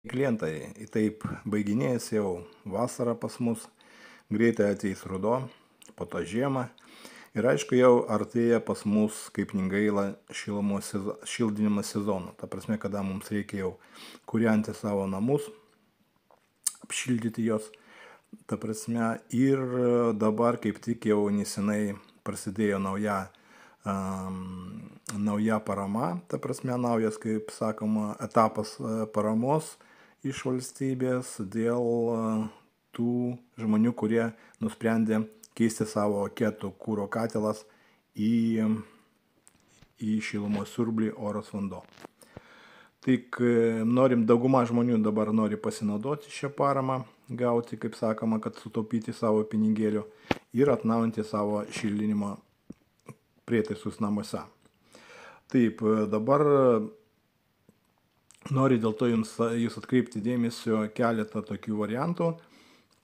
Klientai, taip baiginėjasi jau vasara pas mus, greitai ateis ruduo, po to žiema. Ir aišku, jau artėja pas mus, kaip negaila, šildinimo sezono. Ta prasme, kada mums reikia jau kūrenti savo namus, apšildyti juos. Ta prasme, ir dabar kaip tik jau nesenai prasidėjo nauja parama, ta prasme, naujas, kaip sakoma, etapas paramos iš valstybės dėl tų žmonių, kurie nusprendė keisti savo kieto kuro katilas į šilumos siurblį oras vanduo. Tik norim, dauguma žmonių dabar nori pasinaudoti šią paramą, gauti, kaip sakoma, kad sutaupyti savo pinigėlių ir atnaujinti savo šildinimo prietaisus namuose. Taip, dabar noriu dėl to jūs atkreipti dėmesio keletą tokių variantų,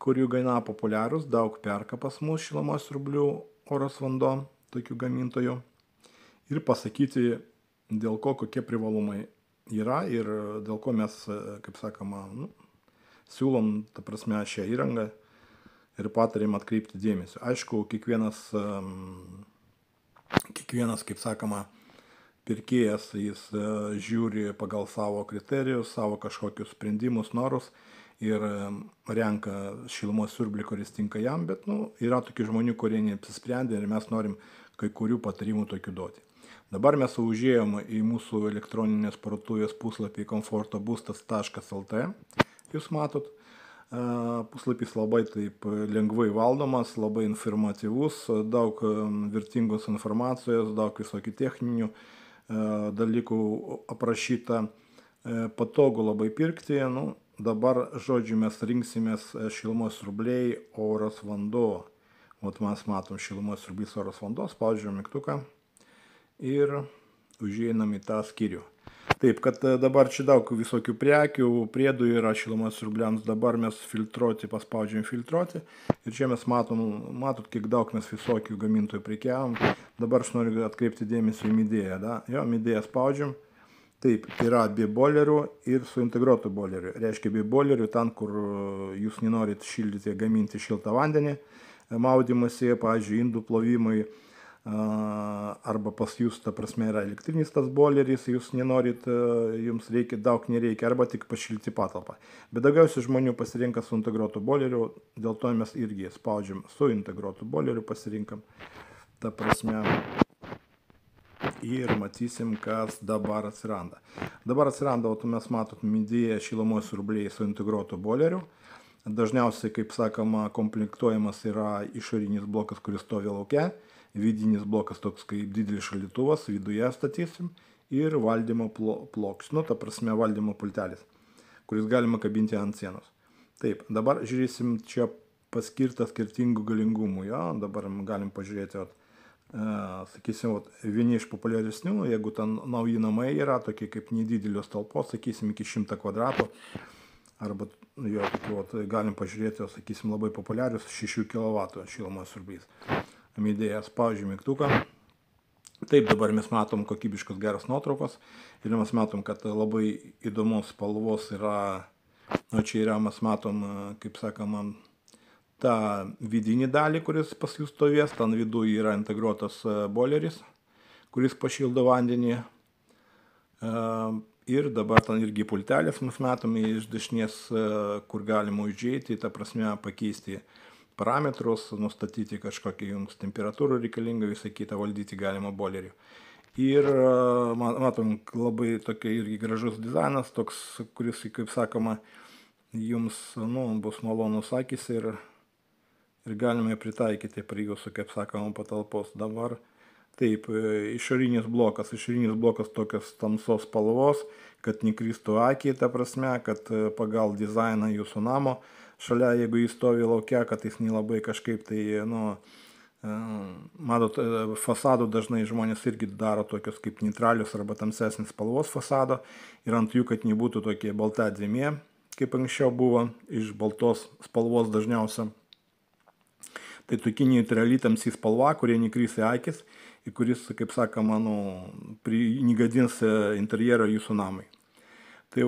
kurių gana populiarūs, daug perka pas mus šilumos siurblių oras vanduo, tokių gamintojų, ir pasakyti, dėl ko kokie privalumai yra ir dėl ko mes, kaip sakoma, siūlom, ta prasme, šią įrangą ir patarim atkreipti dėmesio. Aišku, kiekvienas, kaip sakoma, pirkėjas, jis žiūri pagal savo kriterijus, savo kažkokius sprendimus, norus ir renka šilumos siurblį, kuris tinka jam, bet yra tokių žmonių, kurie neapsisprendė ir mes norim kai kurių patarimų tokių duoti. Dabar mes užėjom į mūsų elektroninės parduotuvės puslapį komfortobustas.lt. Jūs matot, puslapis labai taip lengvai valdomas, labai informatyvus, daug vertingos informacijos, daug visokių techninių dalykų aprašyta, patogu labai pirkti. Dabar, žodžiu, mes rinksimės šilumos siurbliai oras vanduo. Mes matom šilumos siurblys oras vanduo, spaudžiam mygtuką ir užeinam į tą skyrių. Taip, kad dabar čia daug visokių prekių, priedų yra šilumos siurbliams, dabar mes filtruoti, paspaudžiam filtruoti ir čia mes matot, kiek daug mes visokių gamintojų prekiavom. Dabar aš noriu atkreipti dėmesį į Midėją, Midėją spaudžiam. Taip, yra be boilerių ir su integruotu boileriu. Reiškia, be boilerių ten, kur jūs nenorit šildyti, gaminti šiltą vandenį, maudymasi, pavyzdžiui, indų plovimai, arba pas jūs, ta prasme, yra elektrinis tas boileris, jūs nenorit, jums reikia, daug nereikia, arba tik pašilti patalpą. Bet daugiausiai žmonių pasirinka su integruotu boileriu, dėl to mes irgi spaudžiam su integruotu boileriu, pasirinkam, ta prasme, ir matysim, kas dabar atsiranda. Dabar atsiranda, mes matot, Midėja šilumos siurbliai su integruotu boileriu. Dažniausiai, kaip sakoma, komplektuojamas yra išorinis blokas, kuris stovi lauke, vidinis blokas toks kaip didelis šaldytuvas, viduje statysim, ir valdymo plokštis, ta prasme, valdymo pultelis, kuris galima kabinti ant sienos. Taip, dabar žiūrėsim, čia paskirta skirtingų galingumų, dabar galim pažiūrėti, sakysim, vieni iš populiaresnių, jeigu ten nauji namai yra, tokie kaip nedidelios talpos, sakysim, iki 100 kvadratų, arba galim pažiūrėti, sakysim, labai populiarius 6 kW šilumos siurblys. Midėja, spaudžiu mygtuką. Taip, dabar mes matom kokybiškos geros nuotraukos ir mes matom, kad labai įdomus spalvos yra, čia yra, mes matom, kaip sakoma, tą vidinį dalį, kuris pas jūs stovės, ten viduje yra integruotas boileris, kuris pašildo vandenį. Ir dabar ten irgi pultelis mes matome iš dešinės, kur galima užeiti, ta prasme, pakeisti parametrus, nustatyti kažkokią jums temperatūrą reikalingą, visą kitą valdyti galima boilerį. Ir matom, labai tokia irgi gražus dizainas, toks, kuris, kaip sakoma, jums bus malonus akis ir galime pritaikyti prie jūsų, kaip sakoma, patalpos. Dabar taip, išorinis blokas tokios tamsos spalvos, kad nekristų akį, ta prasme, kad pagal dizainą jūsų namo, šalia, jeigu jis stovi laukia, kad jis nelabai kažkaip tai, matot, fasadų dažnai žmonės irgi daro tokios kaip neutralius arba tamsesnis spalvos fasado ir ant jų, kad nebūtų tokie balta dėmė, kaip anksčiau buvo, iš baltos spalvos dažniausia. Tai tokia neutrali tamsi spalva, kurie nekris į akis ir kuris, kaip sakoma, negadins interjero jūsų namai. Tai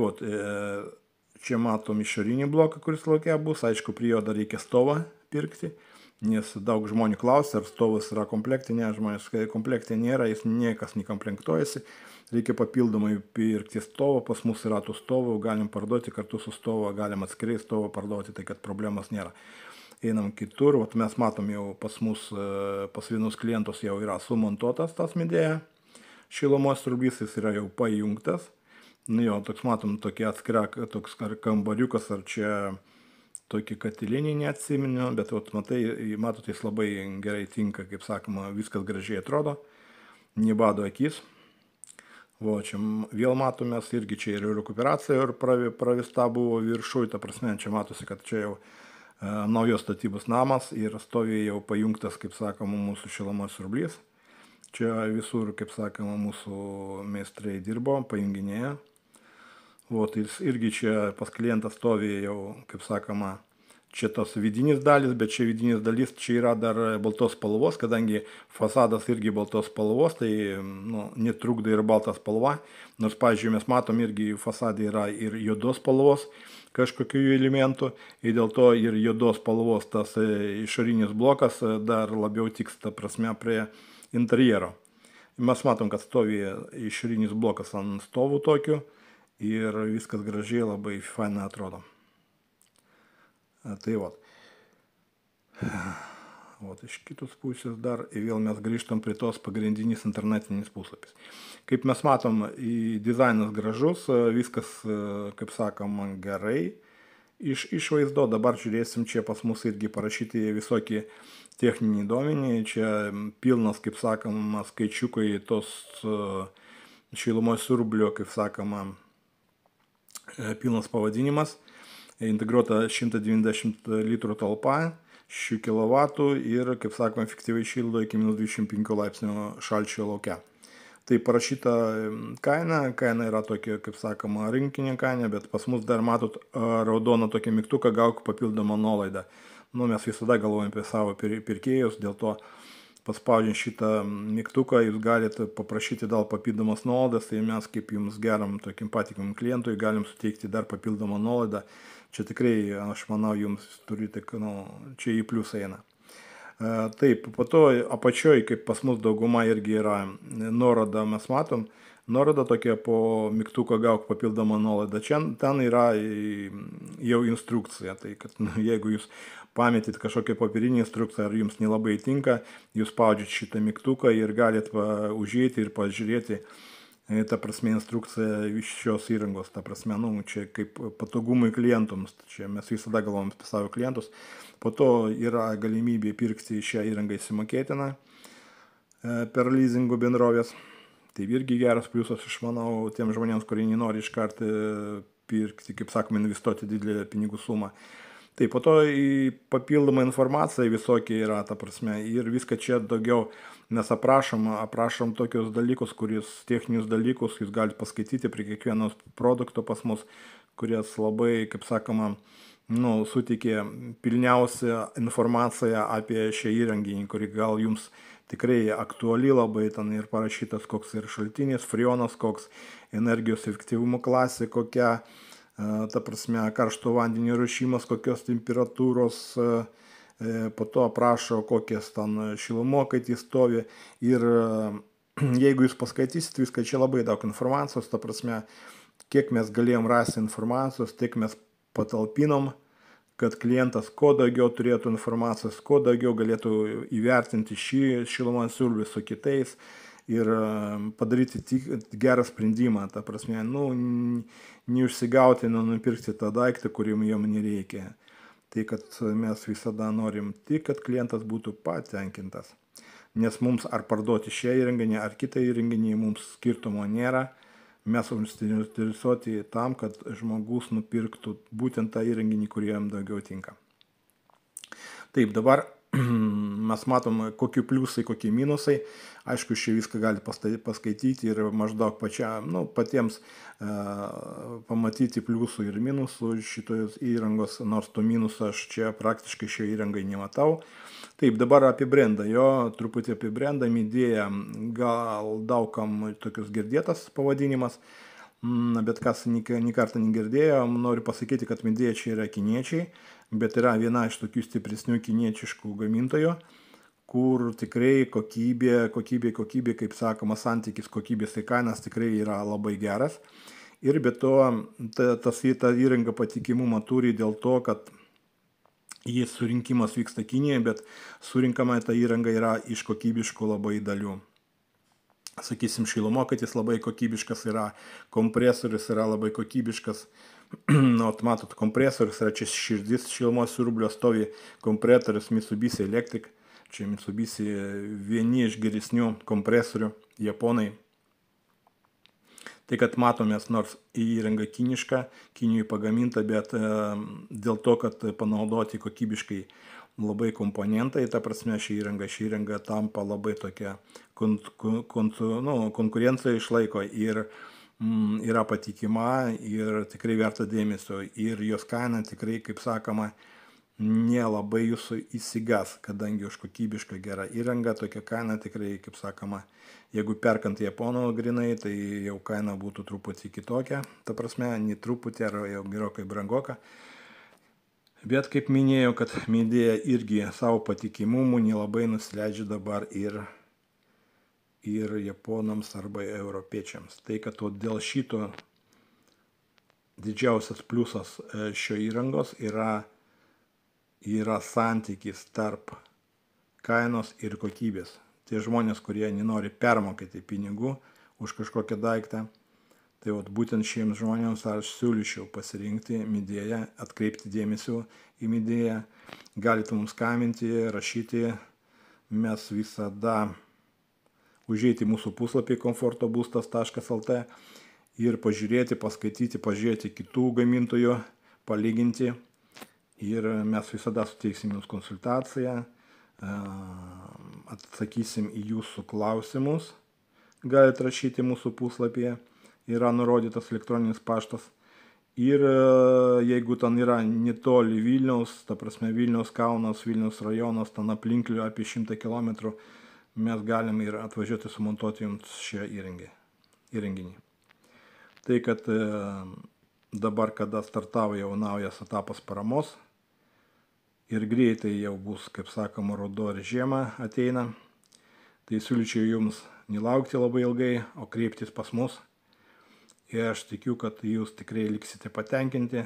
Čia matom išorinį bloką, kuris laukia bus. Aišku, prie jo dar reikia stovą pirkti, nes daug žmonių klausia, ar stovas yra komplekte. Ne, žmonės komplekte nėra, jis niekas nekomplektuojasi. Reikia papildomai pirkti stovą, pas mus yra tų stovų, galim parduoti kartu su stovo, galim atskirai stovą parduoti, tai kad problemos nėra. Einam kitur, vat mes matom jau pas mus, pas vienus klientus jau yra sumontuotas tas Midea šilumos siurblys, jis yra jau pajungtas. Nu jo, toks matom, tokia atskira, toks ar kambariukas, ar čia tokį katilinį neatsiminiu, bet vat matot, jis labai gerai tinka, kaip sakoma, viskas gražiai atrodo, nebado akis. O čia vėl matomės, irgi čia ir rekuperacija ir pravesta buvo viršui, ta prasme, čia matosi, kad čia jau naujos statybos namas ir stovi jau pajungtas, kaip sakoma, mūsų šilumos siurblys. Čia visur, kaip sakoma, mūsų meistrai dirbo, pajunginėjo. Vot, jis irgi čia pas klientą stovi jau, kaip sakoma, čia tos vidinis dalis, bet čia vidinis dalis, čia yra dar baltos spalvos, kadangi fasadas irgi baltos spalvos, tai netrukdo ir balta spalva. Nors, pavyzdžiui, mes matom irgi fasadai yra ir juodos spalvos kažkokių elementų, ir dėl to ir juodos spalvos tas išorinis blokas dar labiau tiks, ta prasme, prie interjero. Mes matom, kad stovi išorinis blokas ant stovų tokių ir viskas gražiai, labai fainai atrodo. Tai vat. Iš kitos pusės dar vėl mes grįžtam prie tos pagrindinis internetinis puslapis. Kaip mes matom, dizainas gražus, viskas, kaip sakoma, gerai išvaizdo. Dabar žiūrėsim, čia pas mus irgi parašyti visokie techniniai duomeniai. Čia pilnas, kaip sakoma, skaičiukai tos šilumos siurblio, kaip sakoma, pilnas pavadinimas. Integruota 190 litrų talpa, 6 kW ir, kaip sakoma, efektyviai šildo iki -25 laipsnių šalčio lauke. Tai parašyta kaina yra tokia, kaip sakoma, rinkinė kaina, bet pas mus dar matot raudoną tokį mygtuką, gauk papildomą nuolaidą. Mes visada galvojame apie savo pirkėjus, dėl to paspaudžiant šitą mygtuką jūs galite paprašyti dar papildomas nuolaidas, tai mes kaip jums geram tokiam patikimam klientui galim suteikti dar papildomą nuolaidą. Čia tikrai, aš manau, jums turite, čia į pliusą eina. Taip, po to apačioj, kaip pas mus dauguma irgi yra nuoroda, mes matom, nuoroda tokia po mygtuką gauk papildomą nuolaidą. Ten yra jau instrukcija, tai kad jeigu jūs pametit kažkokią papirinį instrukciją, ar jums nelabai tinka, jūs spaudžiat šitą mygtuką ir galit užeiti ir pažiūrėti, ta prasme, instrukcija iš šios įrangos, ta prasme, čia kaip patogumai klientams, čia mes visada galvom apie savo klientus. Po to yra galimybė pirkti šią įrangą įsimokėtiną per leasingų bendrovės. Tai irgi geras pliusas, aš manau, tiem žmonėms, kurie nenori iškart pirkti, kaip sakoma, investuoti didelę pinigų sumą. Tai po to papildoma informacija visokia yra, ta prasme, ir viską čia daugiau mes aprašom tokius dalykus, techninius dalykus, jūs galite paskaityti prie kiekvienos produkto pas mus, kurias labai, kaip sakoma, suteikė pilniausią informaciją apie šią įrenginį, kuri gal jums tikrai aktuali labai, ten ir parašytas, koks ir šaltinis, freonas, koks energijos efektyvumo klasė, kokia, ta prasme, karšto vandenio ruošimas, kokios temperatūros, po to aprašo, kokias ten šilumokaitis stovi. Ir jeigu jūs paskaitysit viską, čia labai daug informacijos, ta prasme, kiek mes galėjom rasti informacijos, tiek mes patalpinom, kad klientas kuo daugiau turėtų informacijos, kuo daugiau galėtų įvertinti šį šilumos siurblį su kitais ir padaryti gerą sprendimą, ta prasme, neužsigauti, nupirkti tą daiktą, kurį jam nereikia. Tai kad mes visada norim tik, kad klientas būtų patenkintas. Nes mums ar parduoti šią įrenginį, ar kitą įrenginį, mums skirtumo nėra. Mes interesuoti tam, kad žmogus nupirktų būtent tą įrenginį, kurį jam daugiau tinka. Taip, dabar mes matom, kokie pliusai, kokie minusai. Aišku, čia viską gali paskaityti ir maždaug patiems pamatyti pliusų ir minusų šitos įrangos, nors to minusą aš čia praktiškai šio įrangai nematau. Taip, dabar apie brendą, truputį apie brendą, Midea, gal daugam tokius girdėtas pavadinimas. bet kas nė kartą negirdėjo, noriu pasakyti, kad Midea čia yra kiniečiai, bet yra viena iš tokių stipresnių kiniečiškų gamintojų, kur tikrai kokybė, kaip sakoma, santykis kokybės ir kainas tikrai yra labai geras. Ir be to, ta įranga patikimumą turi dėl to, kad jis surinkimas vyksta Kinijoje, bet surinkama ta įranga yra iš kokybiškų labai dalių. Sakysim, šilumokatis labai kokybiškas yra, kompresorius yra labai kokybiškas. Matot, kompresorius yra čia širdis šilumos siurblio, stovi kompresorius Mitsubishi Electric. Čia Mitsubishi vieni iš geresnių kompresorių, japonai. Tai kad matomės, nors įranga kiniška, Kinijoje pagaminta, bet dėl to, kad panaudoti kokybiškai labai komponentai, ta prasme ši įranga tampa labai tokia, konkurencija išlaiko ir yra patikima ir tikrai verta dėmesio. Ir jos kaina tikrai, kaip sakoma, nelabai jūsų įsigas, kadangi už kokybišką gerą įrangą tokia kaina tikrai, kaip sakoma, jeigu perkant japonų grinai, tai jau kaina būtų truputį kitokia, ta prasme, ne truputį ar jau gerokai brangoka. Bet kaip minėjau, kad Midea irgi savo patikimumu nelabai nusileidžia dabar ir japonams arba europiečiams. Tai kad dėl šito didžiausias pliusas šio įrangos yra santykis tarp kainos ir kokybės. Tie žmonės, kurie nenori permokėti pinigų už kažkokią daiktą, tai būtent šiems žmonėms aš siūlyčiau pasirinkti Midea, atkreipti dėmesio į Midea. Galite mums skambinti, rašyti, mes visada užeiti mūsų puslapį komfortobustas.lt ir pažiūrėti, paskaityti, pažiūrėti kitų gamintojų, palyginti. Ir mes visada suteiksim jums konsultaciją, atsakysim į jūsų klausimus. Galite rašyti mūsų puslapyje. Yra nurodytas elektroninis paštas. Ir jeigu ten yra netoli Vilniaus, ta prasme Vilniaus, Kaunas, Vilniaus rajonas, ten aplinklių apie 100 km, mes galim ir atvažiuoti sumontuoti jums šią įrenginį. Tai kad dabar, kada startavo jau naujas etapas paramos ir greitai jau bus, kaip sakoma, ruduo ir žiema ateina, tai siūlyčiau jums nelaukti labai ilgai, o kreiptis pas mus. Ir aš tikiu, kad jūs tikrai liksite patenkinti,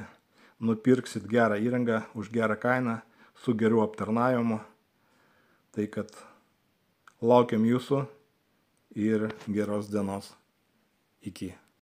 nupirksit gerą įrangą už gerą kainą, su geru aptarnavimu. Tai kad laukiam jūsų ir geros dienos. Iki.